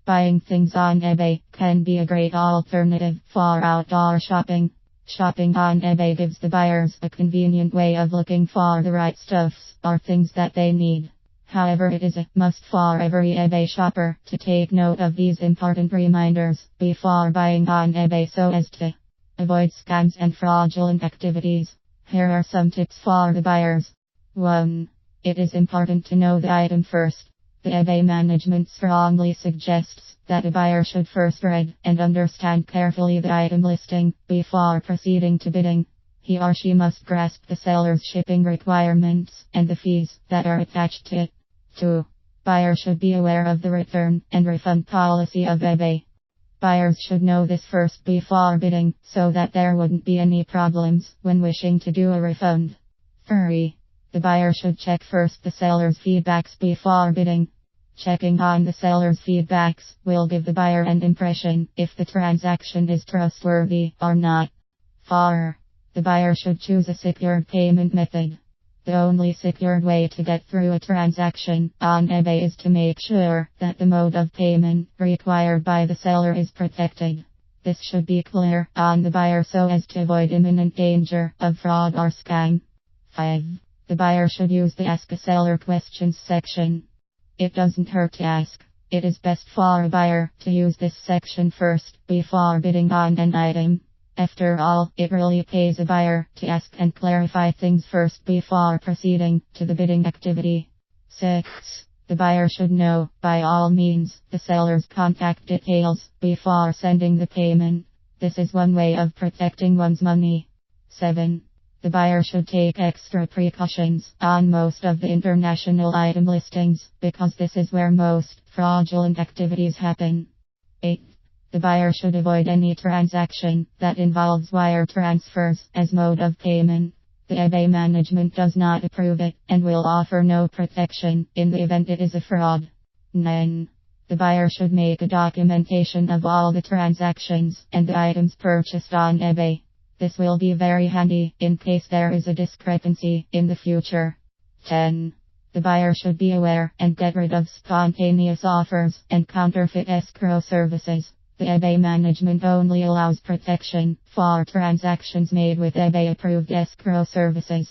Buying things on eBay can be a great alternative for outdoor shopping. Shopping on eBay gives the buyers a convenient way of looking for the right stuffs or things that they need. However, it is a must for every eBay shopper to take note of these important reminders before buying on eBay so as to avoid scams and fraudulent activities. Here are some tips for the buyers. 1. It is important to know the item first. The eBay management strongly suggests that a buyer should first read and understand carefully the item listing before proceeding to bidding. He or she must grasp the seller's shipping requirements and the fees that are attached to it. 2. Buyer should be aware of the return and refund policy of eBay. Buyers should know this first before bidding so that there wouldn't be any problems when wishing to do a refund. 3. The buyer should check first the seller's feedbacks before bidding. Checking on the seller's feedbacks will give the buyer an impression if the transaction is trustworthy or not. 4. The buyer should choose a secured payment method. The only secured way to get through a transaction on eBay is to make sure that the mode of payment required by the seller is protected. This should be clear on the buyer so as to avoid imminent danger of fraud or scam. 5. The buyer should use the Ask a Seller questions section. It doesn't hurt to ask. It is best for a buyer to use this section first before bidding on an item. After all, it really pays a buyer to ask and clarify things first before proceeding to the bidding activity. 6. The buyer should know, by all means, the seller's contact details before sending the payment. This is one way of protecting one's money. 7. The buyer should take extra precautions on most of the international item listings because this is where most fraudulent activities happen. 8. The buyer should avoid any transaction that involves wire transfers as mode of payment. The eBay management does not approve it and will offer no protection in the event it is a fraud. 9. The buyer should make a documentation of all the transactions and the items purchased on eBay. This will be very handy in case there is a discrepancy in the future. 10. The buyer should be aware and get rid of spontaneous offers and counterfeit escrow services. The eBay management only allows protection for transactions made with eBay approved escrow services.